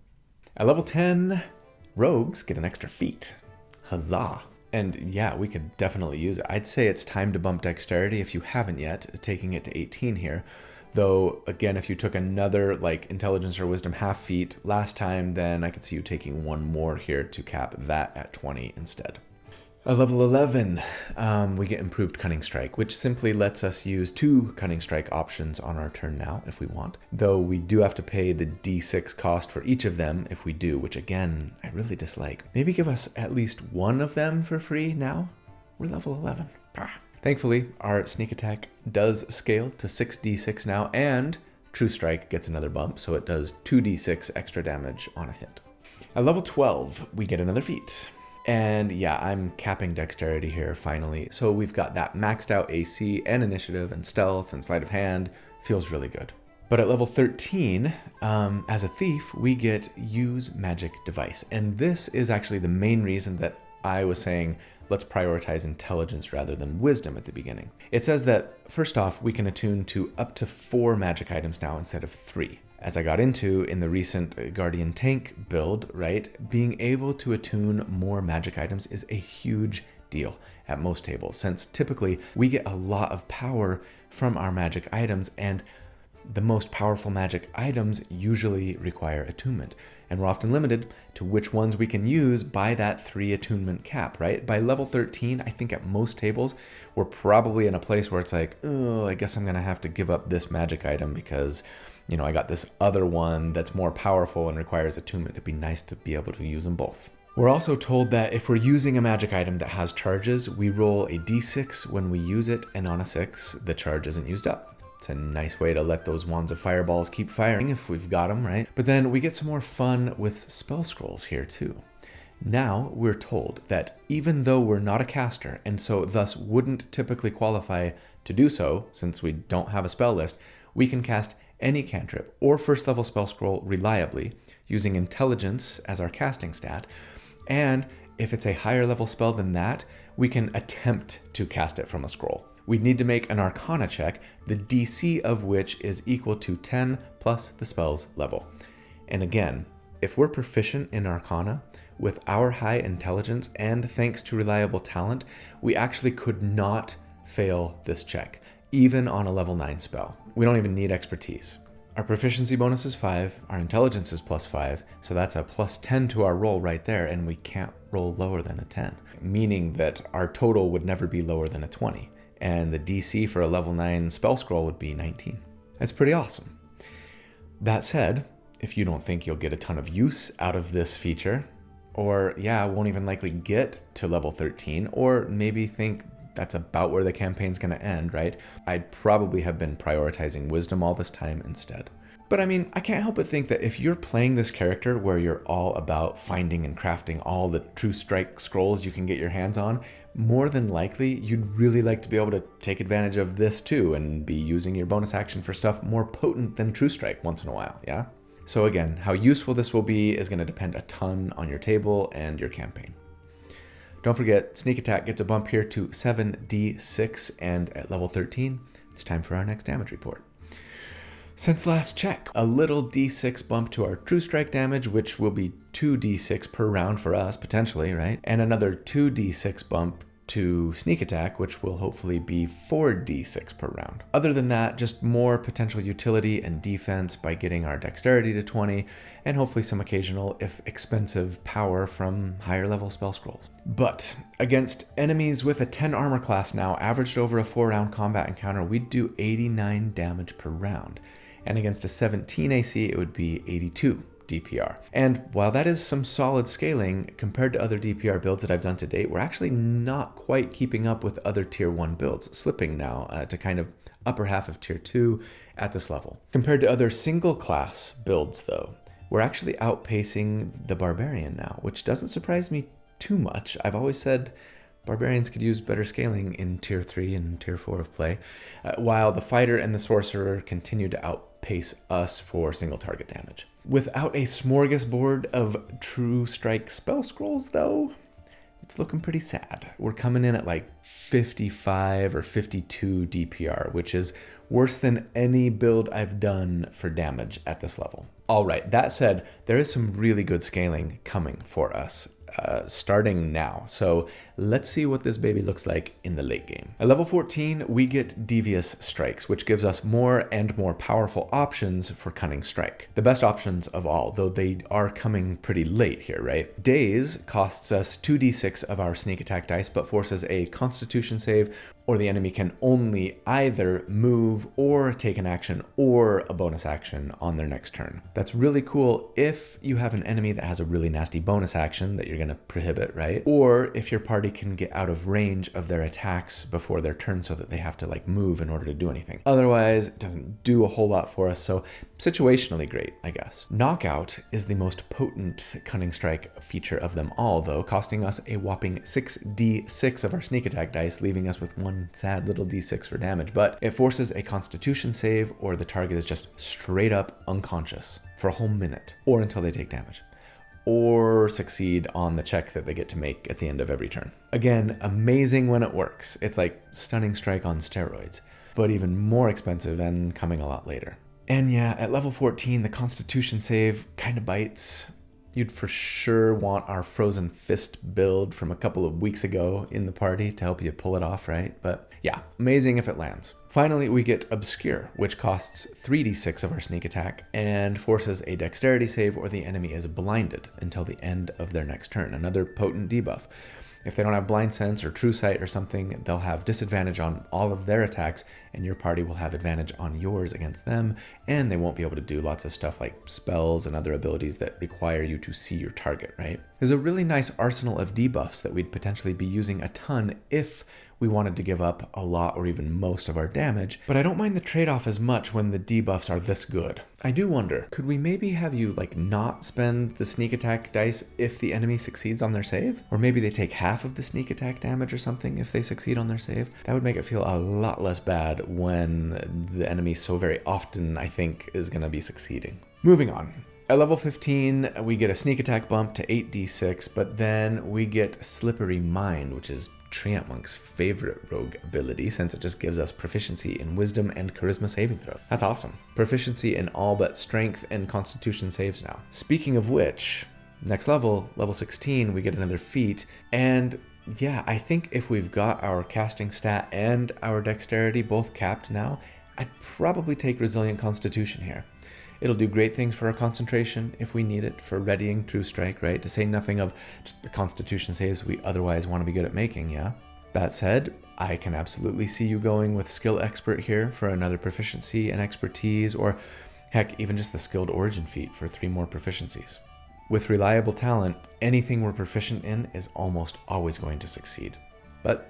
At level 10, rogues get an extra feat. Huzzah. And yeah, we could definitely use it. I'd say it's time to bump dexterity if you haven't yet, taking it to 18 here. Though, again, if you took another like intelligence or wisdom half feat last time, then I could see you taking 1 more here to cap that at 20 instead. At level 11, we get improved Cunning Strike, which simply lets us use 2 Cunning Strike options on our turn now if we want. Though we do have to pay the d6 cost for each of them if we do, which again, I really dislike. Maybe give us at least 1 of them for free now? We're level 11. Thankfully, our sneak attack does scale to 6d6 now, and True Strike gets another bump, so it does 2d6 extra damage on a hit. At level 12, we get another feat. And yeah, I'm capping dexterity here finally. So we've got that maxed out AC and initiative and stealth and sleight of hand. Feels really good. But at level 13, as a thief, we get use magic device. And this is actually the main reason that I was saying let's prioritize intelligence rather than wisdom at the beginning. It says that first off, we can attune to up to 4 magic items now instead of 3. As I got into in the recent Guardian Tank build, right, being able to attune more magic items is a huge deal at most tables, since typically we get a lot of power from our magic items, and the most powerful magic items usually require attunement. And we're often limited to which ones we can use by that 3 attunement cap, right? By level 13, I think at most tables, we're probably in a place where it's like, oh, I guess I'm gonna have to give up this magic item because you know, I got this other one that's more powerful and requires attunement. It'd be nice to be able to use them both. We're also told that if we're using a magic item that has charges, we roll a d6 when we use it, and on a 6, the charge isn't used up. It's a nice way to let those wands of fireballs keep firing if we've got them, right? But then we get some more fun with spell scrolls here too. Now we're told that even though we're not a caster, and so thus wouldn't typically qualify to do so, since we don't have a spell list, we can cast any cantrip or first level spell scroll reliably using intelligence as our casting stat. And if it's a higher level spell than that, we can attempt to cast it from a scroll. We'd need to make an Arcana check, the DC of which is equal to 10 plus the spell's level. And again, if we're proficient in Arcana, with our high intelligence and thanks to reliable talent, we actually could not fail this check, even on a level 9 spell. We don't even need expertise. Our proficiency bonus is 5, our intelligence is +5, so that's a +10 to our roll right there, and we can't roll lower than a 10, meaning that our total would never be lower than a 20. and the DC for a level 9 spell scroll would be 19. That's pretty awesome. That said, if you don't think you'll get a ton of use out of this feature, or won't even likely get to level 13, or maybe think that's about where the campaign's going to end, right? I'd probably have been prioritizing wisdom all this time instead. But I mean, I can't help but think that if you're playing this character where you're all about finding and crafting all the true strike scrolls you can get your hands on, more than likely you'd really like to be able to take advantage of this too and be using your bonus action for stuff more potent than true strike once in a while, yeah? So again, how useful this will be is going to depend a ton on your table and your campaign. Don't forget, sneak attack gets a bump here to 7d6, and at level 13, it's time for our next damage report. Since last check, a little d6 bump to our true strike damage, which will be 2d6 per round for us, potentially, right? And another 2d6 bump to sneak attack, which will hopefully be 4d6 per round. Other than that, just more potential utility and defense by getting our dexterity to 20, and hopefully some occasional, if expensive, power from higher level spell scrolls. But against enemies with a 10 armor class now, averaged over a 4-round combat encounter, we'd do 89 damage per round. And against a 17 AC, it would be 82 DPR. And while that is some solid scaling, compared to other DPR builds that I've done to date, we're actually not quite keeping up with other tier 1 builds, slipping now to kind of upper half of tier 2 at this level. Compared to other single class builds though, we're actually outpacing the Barbarian now, which doesn't surprise me too much. I've always said Barbarians could use better scaling in tier 3 and tier 4 of play, while the Fighter and the Sorcerer continue to outpace us for single target damage. Without a smorgasbord of true strike spell scrolls though, it's looking pretty sad. We're coming in at like 55 or 52 DPR, which is worse than any build I've done for damage at this level. All right, that said, there is some really good scaling coming for us. Starting now. So let's see what this baby looks like in the late game. At level 14, we get Devious Strikes, which gives us more and more powerful options for Cunning Strike. The best options of all, though they are coming pretty late here, right? Daze costs us 2d6 of our sneak attack dice, but forces a Constitution save, or the enemy can only either move or take an action or a bonus action on their next turn. That's really cool if you have an enemy that has a really nasty bonus action that you're going to prohibit, right? Or if your party can get out of range of their attacks before their turn so that they have to like move in order to do anything. Otherwise, it doesn't do a whole lot for us, so situationally great, I guess. Knockout is the most potent Cunning Strike feature of them all, though, costing us a whopping 6d6 of our sneak attack dice, leaving us with one sad little d6 for damage, but it forces a Constitution save or the target is just straight up unconscious for a whole minute, or until they take damage, or succeed on the check that they get to make at the end of every turn. Again, amazing when it works. It's like Stunning Strike on steroids, but even more expensive and coming a lot later. And yeah, at level 14, the Constitution save kind of bites. You'd for sure want our Frozen Fist build from a couple of weeks ago in the party to help you pull it off, right? But yeah, amazing if it lands. Finally, we get Obscure, which costs 3d6 of our sneak attack and forces a dexterity save or the enemy is blinded until the end of their next turn. Another potent debuff. If they don't have Blind Sense or True Sight or something, they'll have disadvantage on all of their attacks, and your party will have advantage on yours against them, and they won't be able to do lots of stuff like spells and other abilities that require you to see your target, right? There's a really nice arsenal of debuffs that we'd potentially be using a ton if we wanted to give up a lot or even most of our damage, but I don't mind the trade-off as much when the debuffs are this good. I do wonder, could we maybe have you like not spend the sneak attack dice if the enemy succeeds on their save? Or maybe they take half of the sneak attack damage or something if they succeed on their save? That would make it feel a lot less bad when the enemy so very often, I think, is going to be succeeding. Moving on. At level 15, we get a sneak attack bump to 8d6, but then we get Slippery Mind, which is Treant Monk's favorite rogue ability since it just gives us proficiency in wisdom and charisma saving throw. That's awesome. Proficiency in all but strength and constitution saves now. Speaking of which, next level, level 16, we get another feat, and yeah, I think if we've got our casting stat and our dexterity both capped now, I'd probably take Resilient Constitution here. It'll do great things for our concentration if we need it for readying True Strike, right? To say nothing of just the Constitution saves we otherwise want to be good at making, yeah? That said, I can absolutely see you going with Skill Expert here for another proficiency and expertise, or heck, even just the Skilled Origin feat for 3 more proficiencies. With Reliable Talent, anything we're proficient in is almost always going to succeed. But,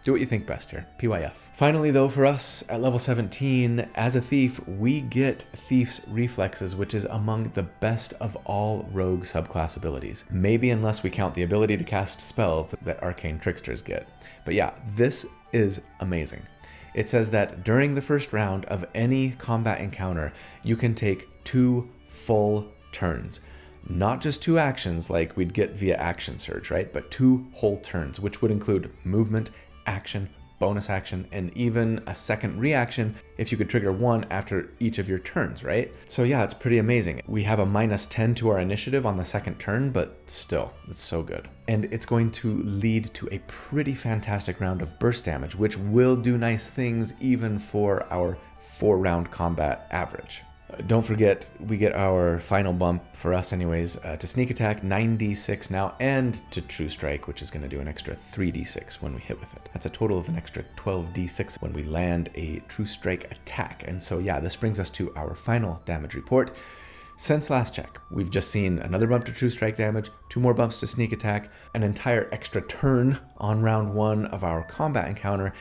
do what you think best here. PYF. Finally, though, for us, at level 17, as a thief, we get Thief's Reflexes, which is among the best of all rogue subclass abilities. Maybe unless we count the ability to cast spells that Arcane Tricksters get. But yeah, this is amazing. It says that during the first round of any combat encounter, you can take 2 full turns. Not just 2 actions like we'd get via Action Surge, right? But 2 whole turns, which would include movement, action, bonus action, and even a second reaction if you could trigger 1 after each of your turns, right? So yeah, it's pretty amazing. We have a -10 to our initiative on the second turn, but still, it's so good. And it's going to lead to a pretty fantastic round of burst damage, which will do nice things even for our 4-round combat average. Don't forget, we get our final bump, for us anyways, to Sneak Attack, 9d6 now, and to True Strike, which is going to do an extra 3d6 when we hit with it. That's a total of an extra 12d6 when we land a True Strike attack. And so yeah, this brings us to our final damage report. Since last check, we've just seen another bump to True Strike damage, 2 more bumps to Sneak Attack, an entire extra turn on round 1 of our combat encounter,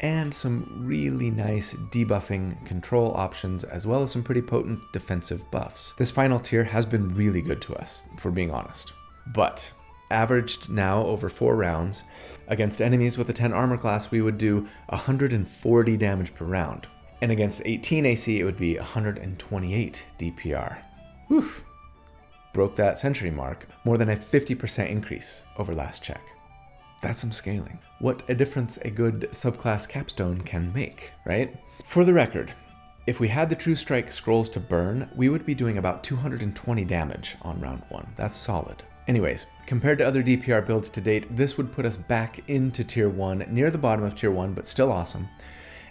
and some really nice debuffing control options, as well as some pretty potent defensive buffs. This final tier has been really good to us, if we're being honest. But averaged now over 4 rounds, against enemies with a 10 armor class, we would do 140 damage per round. And against 18 AC, it would be 128 DPR. Woof! Broke that century mark, more than a 50% increase over last check. That's some scaling. What a difference a good subclass capstone can make, right? For the record, if we had the True Strike scrolls to burn, we would be doing about 220 damage on round 1. That's solid. Anyways, compared to other DPR builds to date, this would put us back into tier 1, near the bottom of tier 1, but still awesome.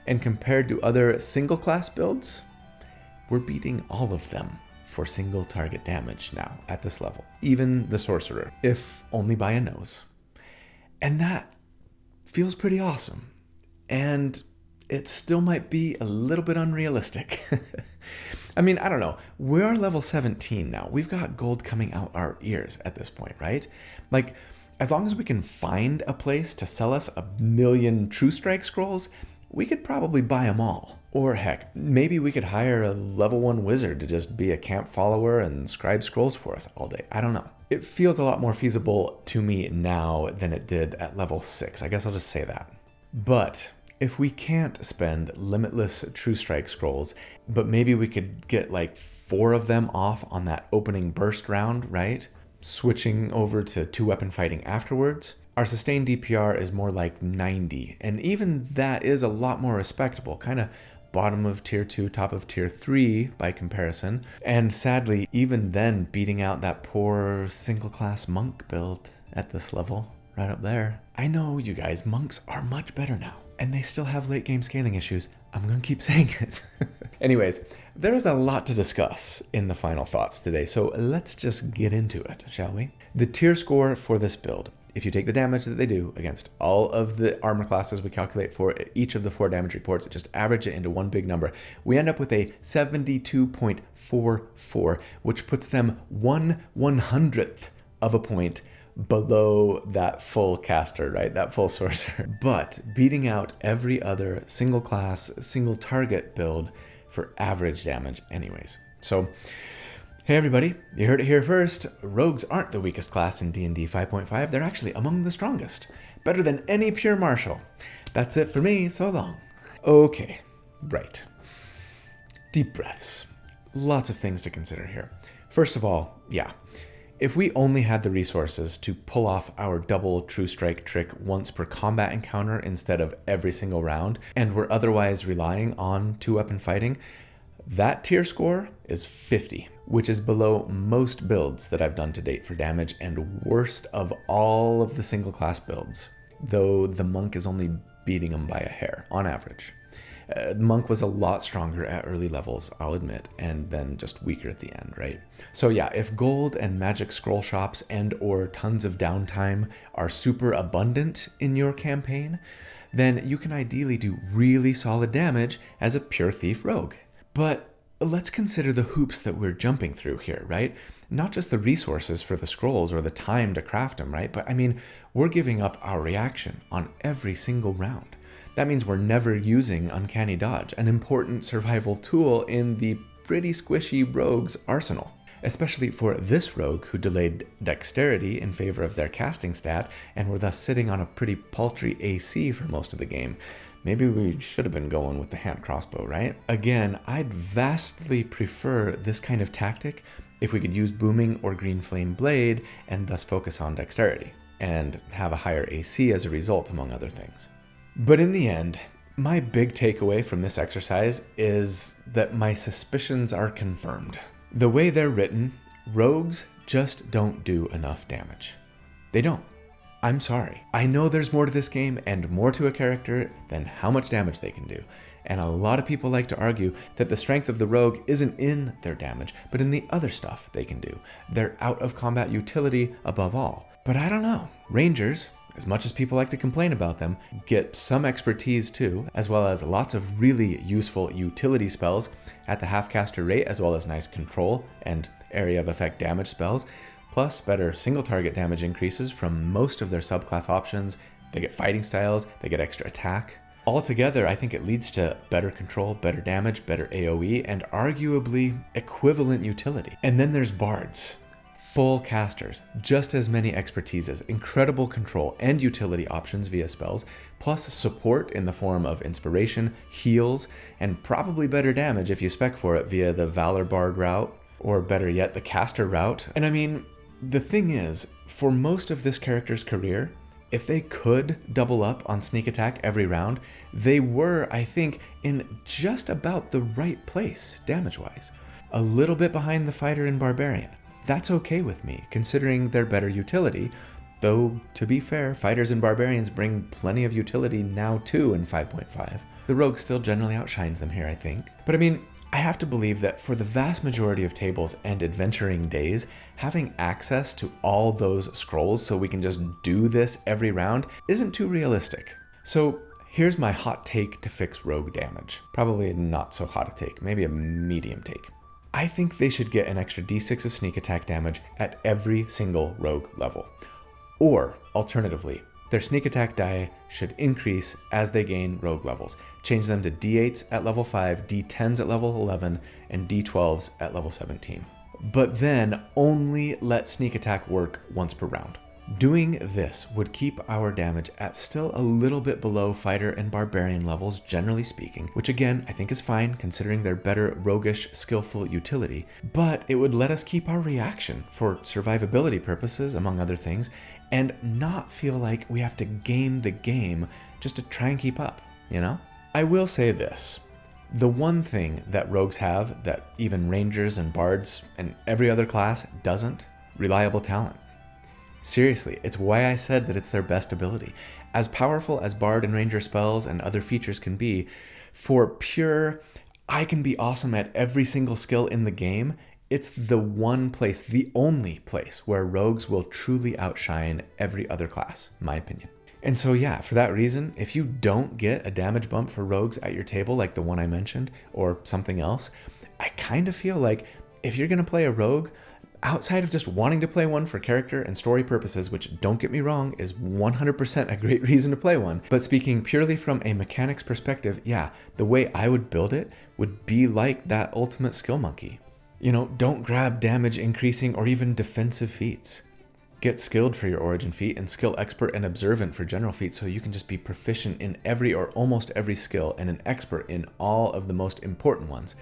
And compared to other single class builds, we're beating all of them for single target damage now at this level. Even the Sorcerer, if only by a nose. And that feels pretty awesome. And it still might be a little bit unrealistic. I mean, I don't know. We're level 17 now. We've got gold coming out our ears at this point, right? Like, as long as we can find a place to sell us 1,000,000 True Strike scrolls, we could probably buy them all. Or heck, maybe we could hire a level 1 wizard to just be a camp follower and scribe scrolls for us all day. I don't know. It feels a lot more feasible to me now than it did at level 6. I guess I'll just say that. But if we can't spend limitless True Strike scrolls, but maybe we could get like 4 of them off on that opening burst round, right? Switching over to 2-weapon fighting afterwards, our sustained DPR is more like 90. And even that is a lot more respectable, kind of bottom of tier 2, top of tier 3 by comparison. And sadly, even then, beating out that poor single class monk build at this level, right up there. I know, you guys, monks are much better now, and they still have late game scaling issues. I'm gonna keep saying it. Anyways, there is a lot to discuss in the final thoughts today, so let's just get into it, shall we? The tier score for this build, if you take the damage that they do against all of the armor classes we calculate for each of the 4 damage reports, just average it into one big number, we end up with a 72.44, which puts them 1/100th of a point below that full caster, right? That full sorcerer. But beating out every other single class, single target build for average damage anyways. So, hey everybody, you heard it here first. Rogues aren't the weakest class in D&D 5.5. They're actually among the strongest. Better than any pure martial. That's it for me, so long. Okay, right. Deep breaths. Lots of things to consider here. First of all, yeah, if we only had the resources to pull off our double True Strike trick once per combat encounter instead of every single round, and we're otherwise relying on 2-weapon fighting, that tier score is 50, which is below most builds that I've done to date for damage and worst of all of the single class builds, though the monk is only beating them by a hair on average. Monk was a lot stronger at early levels, I'll admit, and then just weaker at the end, right? So yeah, if gold and magic scroll shops and or tons of downtime are super abundant in your campaign, then you can ideally do really solid damage as a pure thief rogue. But let's consider the hoops that we're jumping through here, right? Not just the resources for the scrolls or the time to craft them, right? But I mean, we're giving up our reaction on every single round. That means we're never using Uncanny Dodge, an important survival tool in the pretty squishy rogue's arsenal. Especially for this rogue who delayed dexterity in favor of their casting stat and were thus sitting on a pretty paltry AC for most of the game. Maybe we should have been going with the hand crossbow, right? Again, I'd vastly prefer this kind of tactic if we could use booming or green flame blade and thus focus on dexterity and have a higher AC as a result, among other things. But in the end, my big takeaway from this exercise is that my suspicions are confirmed. The way they're written, rogues just don't do enough damage. They don't. I'm sorry. I know there's more to this game and more to a character than how much damage they can do. And a lot of people like to argue that the strength of the rogue isn't in their damage, but in the other stuff they can do. Their out of combat utility above all. But I don't know. Rangers, as much as people like to complain about them, get some expertise too, as well as lots of really useful utility spells at the half-caster rate, as well as nice control and area of effect damage spells, plus better single target damage increases from most of their subclass options. They get fighting styles, they get extra attack. Altogether, I think it leads to better control, better damage, better AoE, and arguably equivalent utility. And then there's bards. Full casters, just as many expertises, incredible control and utility options via spells, plus support in the form of inspiration, heals, and probably better damage if you spec for it via the Valor Bard route, or better yet, the caster route. And I mean, the thing is, for most of this character's career, if they could double up on sneak attack every round, they were, I think, in just about the right place, damage-wise. A little bit behind the fighter and barbarian. That's okay with me, considering their better utility, though, to be fair, fighters and barbarians bring plenty of utility now too in 5.5. The rogue still generally outshines them here, I think. But I mean, I have to believe that for the vast majority of tables and adventuring days, having access to all those scrolls so we can just do this every round isn't too realistic. So here's my hot take to fix rogue damage. Probably not so hot a take, maybe a medium take. I think they should get an extra d6 of sneak attack damage at every single rogue level. Or, alternatively, their sneak attack die should increase as they gain rogue levels. Change them to d8s at level 5, d10s at level 11, and d12s at level 17. But then only let sneak attack work once per round. Doing this would keep our damage at still a little bit below fighter and barbarian levels, generally speaking, which again, I think is fine considering their better roguish, skillful utility, but it would let us keep our reaction for survivability purposes, among other things, and not feel like we have to game the game just to try and keep up, you know? I will say this. The one thing that rogues have that even rangers and bards and every other class doesn't, reliable talent. Seriously, it's why I said that it's their best ability. As powerful as bard and ranger spells and other features can be, for pure, I can be awesome at every single skill in the game, it's the one place, the only place, where rogues will truly outshine every other class, in my opinion. And so yeah, for that reason, if you don't get a damage bump for rogues at your table like the one I mentioned, or something else, I kind of feel like if you're going to play a rogue, outside of just wanting to play one for character and story purposes, which don't get me wrong, is 100% a great reason to play one, but speaking purely from a mechanics perspective, yeah, the way I would build it would be like that ultimate skill monkey. You know, don't grab damage increasing or even defensive feats. Get skilled for your origin feat and skill expert and observant for general feats so you can just be proficient in every or almost every skill and an expert in all of the most important ones.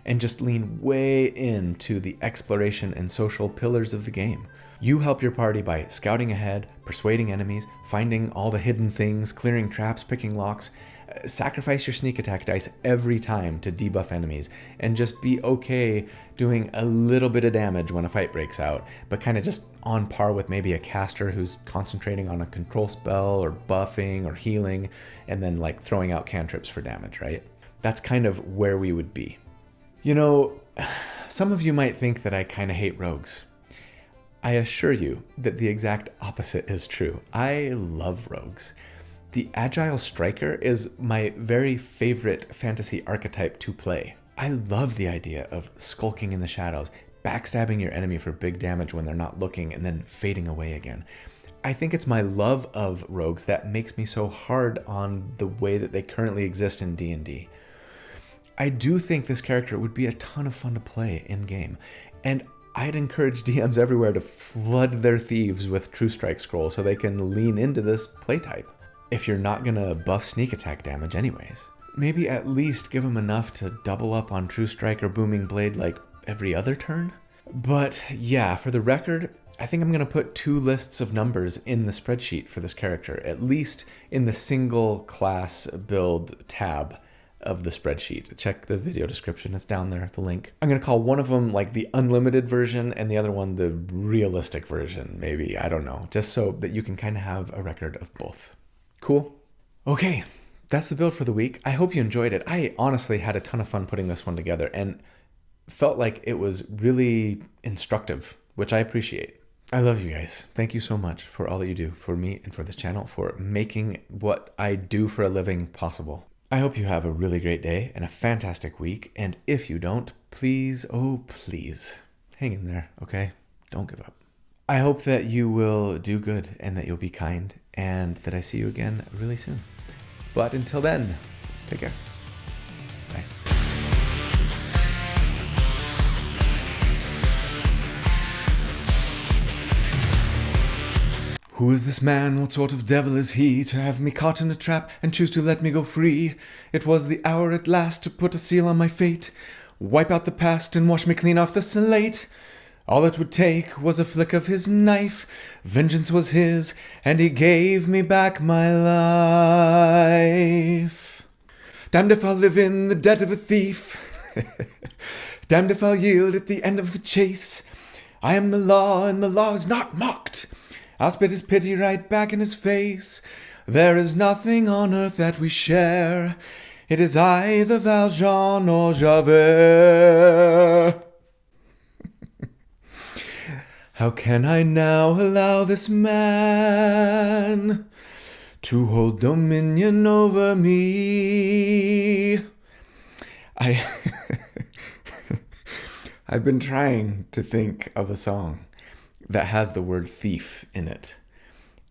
And just lean way into the exploration and social pillars of the game. You help your party by scouting ahead, persuading enemies, finding all the hidden things, clearing traps, picking locks. Sacrifice your sneak attack dice every time to debuff enemies, and just be okay doing a little bit of damage when a fight breaks out, but kind of just on par with maybe a caster who's concentrating on a control spell or buffing or healing, and then like throwing out cantrips for damage, right? that's kind of where we would be. You know, some of you might think that I kind of hate rogues. I assure you that the exact opposite is true. I love rogues. The agile striker is my very favorite fantasy archetype to play. I love the idea of skulking in the shadows, backstabbing your enemy for big damage when they're not looking, and then fading away again. I think it's my love of rogues that makes me so hard on the way that they currently exist in D&D. I do think this character would be a ton of fun to play in-game, and I'd encourage DMs everywhere to flood their thieves with True Strike scrolls so they can lean into this playtype. If you're not gonna buff sneak attack damage anyways, maybe at least give them enough to double up on True Strike or Booming Blade like every other turn. But yeah, for the record, I think I'm gonna put 2 lists of numbers in the spreadsheet for this character, at least in the single class build tab of the spreadsheet. Check the video description, it's down there, the link. I'm gonna call one of them like the unlimited version and the other one the realistic version, maybe, I don't know, just so that you can kind of have a record of both. Cool? Okay, that's the build for the week. I hope you enjoyed it. I honestly had a ton of fun putting this one together and felt like it was really instructive, which I appreciate. I love you guys. Thank you so much for all that you do for me and for this channel, for making what I do for a living possible. I hope you have a really great day and a fantastic week. And if you don't, please, oh please, hang in there, okay? Don't give up. I hope that you will do good and that you'll be kind and that I see you again really soon. But until then, take care. Bye. Who is this man? What sort of devil is he? To have me caught in a trap and choose to let me go free? It was the hour at last to put a seal on my fate, wipe out the past and wash me clean off the slate. All it would take was a flick of his knife. Vengeance was his, and he gave me back my life. Damned if I'll live in the debt of a thief. Damned if I'll yield at the end of the chase. I am the law, and the law is not mocked. I'll spit his pity right back in his face. There is nothing on earth that we share. It is either Valjean or Javert. How can I now allow this man to hold dominion over me? I've been trying to think of a song that has the word thief in it.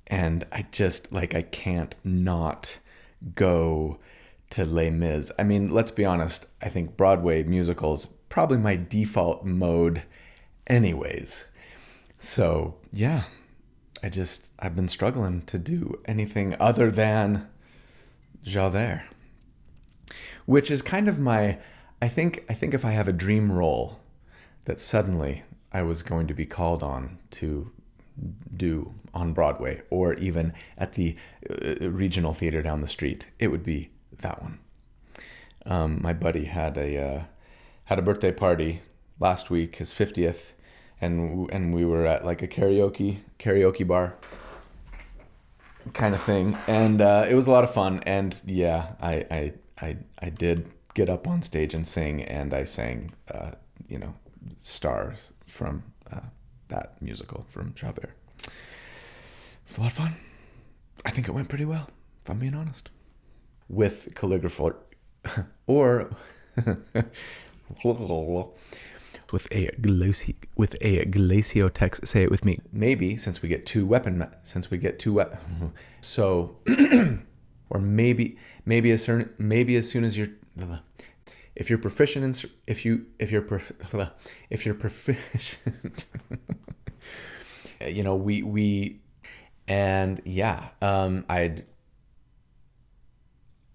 And I can't not go to Les Mis. I mean, let's be honest. I think Broadway musicals probably my default mode anyways. So, yeah, I've been struggling to do anything other than Javert, which is kind of I think if I have a dream role that suddenly I was going to be called on to do on Broadway or even at the regional theater down the street, it would be that one. My buddy had a birthday party last week, his 50th, and we were at like a karaoke bar kind of thing, and it was a lot of fun. And yeah, I did get up on stage and sing, and I sang stars from that musical from Javert. It was a lot of fun. I think it went pretty well, if I'm being honest. With calligraphy or with a glaciotex. Say it with me. Maybe since we get two weapon. So, or maybe as soon as you're. If you're proficient if you're proficient, we and yeah, I'd